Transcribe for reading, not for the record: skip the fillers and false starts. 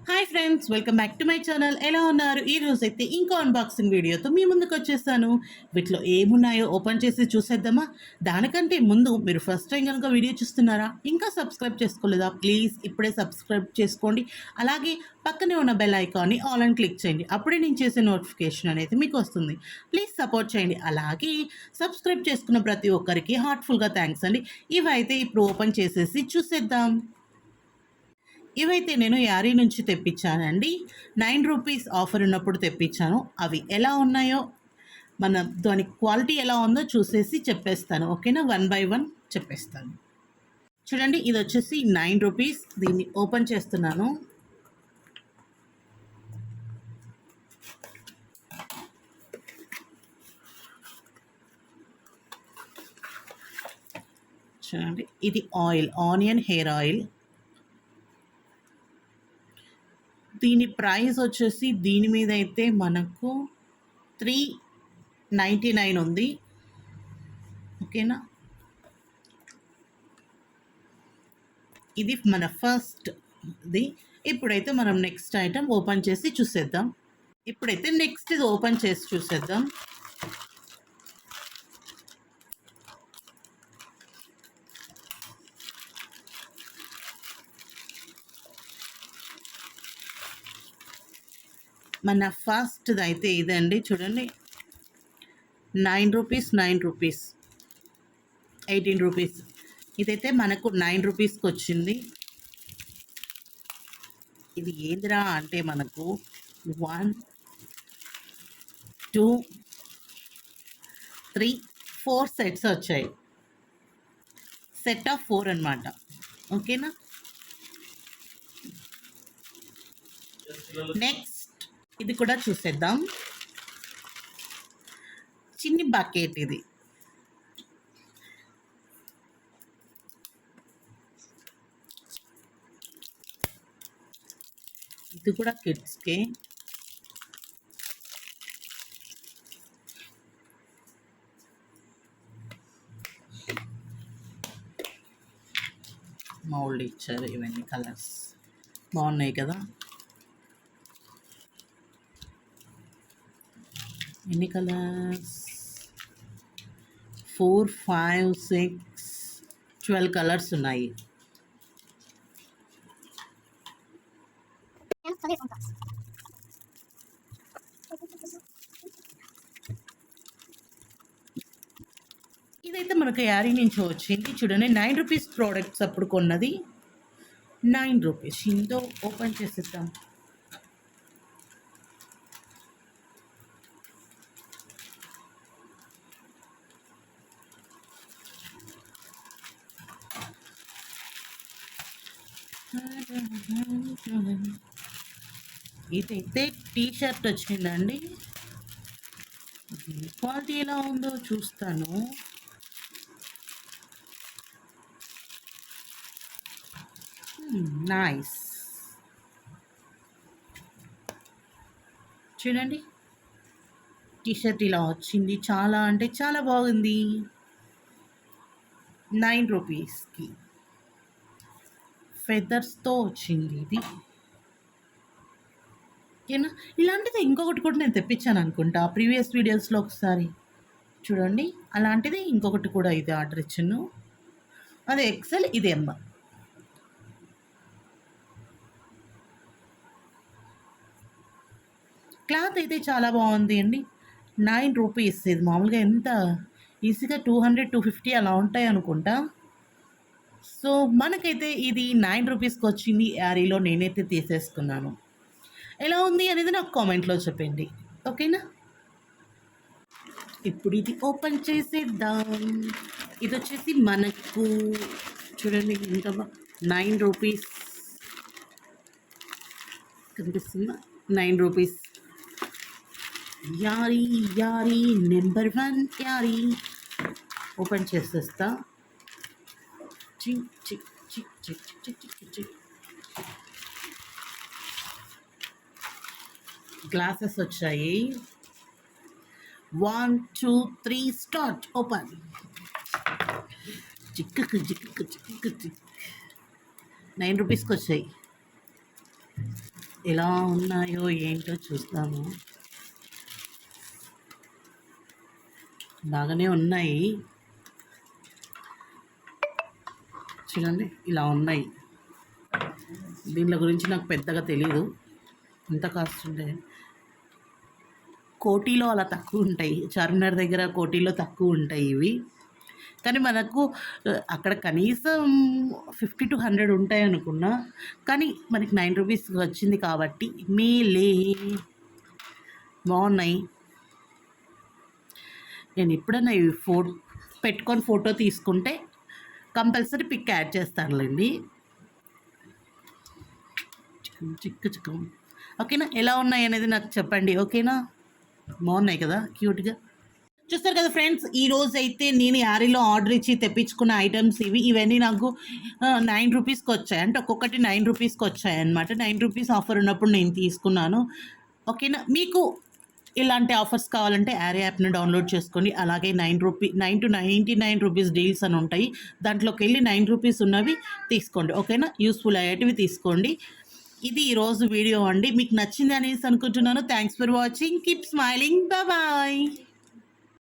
Hi friends, welcome back to my channel. ఎలా ఉన్నారు? ఈ రోజు అయితే ఇంకో అన్బాక్సింగ్ వీడియోతో మీ ముందుకు వచ్చేసాను. వీటిలో ఏమున్నాయో ఓపెన్ చేసి చూసేద్దామా? దానికంటే ముందు మీరు ఫస్ట్ టైం కనుక వీడియో చూస్తున్నారా, ఇంకా సబ్స్క్రైబ్ చేసుకోలేదా, ప్లీజ్ ఇప్పుడే సబ్స్క్రైబ్ చేసుకోండి. అలాగే పక్కనే ఉన్న బెల్ ఐకాన్ని ఆల్ అని క్లిక్ చేయండి. అప్పుడే నేను చేసే నోటిఫికేషన్ అనేది మీకు వస్తుంది. ప్లీజ్ సపోర్ట్ చేయండి. అలాగే సబ్స్క్రైబ్ చేసుకున్న ప్రతి ఒక్కరికి హార్ట్ఫుల్గా థ్యాంక్స్ అండి. ఇవైతే ఇప్పుడు ఓపెన్ చేసేసి చూసేద్దాం. ఇవైతే నేను యారీ నుంచి తెప్పించానండి. 9 రూపీస్ ఆఫర్ ఉన్నప్పుడు తెప్పించాను. అవి ఎలా ఉన్నాయో దాని క్వాలిటీ ఎలా ఉందో చూసేసి చెప్పేస్తాను. ఓకేనా? 1 బై 1 చెప్పేస్తాను. చూడండి, ఇది వచ్చేసి 9 రూపీస్. దీన్ని ఓపెన్ చేస్తున్నాను. చూడండి, ఇది ఆయిల్, ఆనియన్ హెయిర్ ఆయిల్. దీని ప్రైస్ వచ్చేసి దీని మీద అయితే మనకు 399 ఉంది. ఓకేనా? ఇది మన ఫస్ట్ది. ఇప్పుడైతే మనం నెక్స్ట్ ఐటమ్ ఓపెన్ చేసి చూసేద్దాం. ఇప్పుడైతే నెక్స్ట్ ఇది ఓపెన్ చేసి చూసేద్దాం. మన ఫస్ట్ది అయితే ఇదండి. చూడండి, 9 రూపీస్, 9 రూపీస్, 18 రూపీస్. ఇదైతే మనకు 9 రూపీస్కి వచ్చింది. ఇది ఏందిరా అంటే మనకు 1 2 3 4 సెట్స్ వచ్చాయి. సెట్ ఆఫ్ 4 అనమాట. ఓకేనా? నెక్స్ట్ ఇది కూడా చూసేద్దాం. చిన్ని బకెట్ ఇది. ఇది కూడా కిడ్స్కి. మౌల్డ్ ఇచ్చారు. ఇవన్నీ కలర్స్ బాగున్నాయి కదా. ఎన్ని కలర్స్? 4 5 6 12 కలర్స్ ఉన్నాయి. ఇదైతే మనకు యారీ నుంచి వచ్చింది. చూడండి, 9 రూపీస్ ప్రోడక్ట్స్ అప్పుడు కొన్నది. 9 రూపీస్. ఇంతో ఓపెన్ చేసేద్దాం. ఇదైతే టీ షర్ట్ వచ్చిందండి. క్వాలిటీ ఎలా ఉందో చూస్తాను. నైస్. చూడండి, టీ షర్ట్ ఇలా వచ్చింది. చాలా అంటే చాలా బాగుంది. 9 రూపీస్కి ఫెదర్స్తో వచ్చింది ఇది. ఓకేనా? ఇలాంటిది ఇంకొకటి కూడా నేను తెప్పించాను అనుకుంటా ప్రీవియస్ వీడియోస్లో ఒకసారి. చూడండి, అలాంటిది ఇంకొకటి కూడా ఇది ఆర్డర్ ఇచ్చాను. అది ఎక్సెల్, ఇది ఎమ్. క్లాత్ అయితే చాలా బాగుంది అండి. 9 రూపీస్. ఇది మామూలుగా ఎంత ఈజీగా 200 250 అలా ఉంటాయి అనుకుంటా. సో మనకైతే ఇది 9 రూపీస్కి వచ్చింది. యారీలో నేనైతే తీసేసుకున్నాను. ఎలా ఉంది అనేది నాకు కామెంట్లో చెప్పండి. ఓకేనా? ఇప్పుడు ఇది ఓపెన్ చేసేద్దాం. ఇది వచ్చేసి మనకు చూడండి ఎంత 9 రూపీస్ కనిపిస్తుందా? 9 rupees. Yaari Yaari number 1 Yaari. Open చేసేస్తా. చిక్ చిక్ చిక్ చిక్ చిక్ చిక్ చిక్. గ్లాసెస్ వచ్చాయి. 1 2 3 స్టార్ట్. ఓపెన్. చిక్కు చిక్కు చిక్కు చిక్. 9 రూపీస్కి వచ్చాయి. ఎలా ఉన్నాయో ఏంటో చూస్తాము. బాగానే ఉన్నాయి. చూడండి ఇలా ఉన్నాయి. దీనిల గురించి నాకు పెద్దగా తెలీదు ఎంత కాస్ట్ ఉంటాయి. కోటిలో అలా తక్కువ ఉంటాయి, చార్మినార్ దగ్గర కోటిలో తక్కువ ఉంటాయి ఇవి. కానీ మనకు అక్కడ కనీసం 50 to 100 ఉంటాయి అనుకున్నా, కానీ మనకి 9 రూపీస్ వచ్చింది కాబట్టి మేలే. బాగున్నాయి. నేను ఎప్పుడైనా ఇవి పెట్టుకొని ఫోటో తీసుకుంటే కంపల్సరీ పిక్ యాడ్ చేస్తానులేండి. చిక్కు ఓకేనా? ఎలా ఉన్నాయి అనేది నాకు చెప్పండి, ఓకేనా? బాగున్నాయి కదా, క్యూట్గా. చూస్తారు కదా ఫ్రెండ్స్, ఈరోజు అయితే నేను యారీలో ఆర్డర్ ఇచ్చి తెప్పించుకున్న ఐటమ్స్ ఇవన్నీ నాకు 9 రూపీస్కి వచ్చాయి. అంటే ఒక్కొక్కటి 9 రూపీస్కి వచ్చాయి అనమాట. 9 రూపీస్ ఆఫర్ ఉన్నప్పుడు నేను తీసుకున్నాను, ఓకేనా? మీకు ఇలాంటి ఆఫర్స్ కావాలంటే యారీ యాప్ని డౌన్లోడ్ చేసుకోండి. అలాగే 9 to 99 రూపీస్ డీల్స్ అని ఉంటాయి, దాంట్లోకి వెళ్ళి 9 రూపీస్ ఉన్నవి తీసుకోండి, ఓకేనా? యూస్ఫుల్ అయ్యేటివి తీసుకోండి. ఇది ఈరోజు వీడియో అండి, మీకు నచ్చింది అనేసి అనుకుంటున్నాను. Thanks for watching, keep smiling, bye.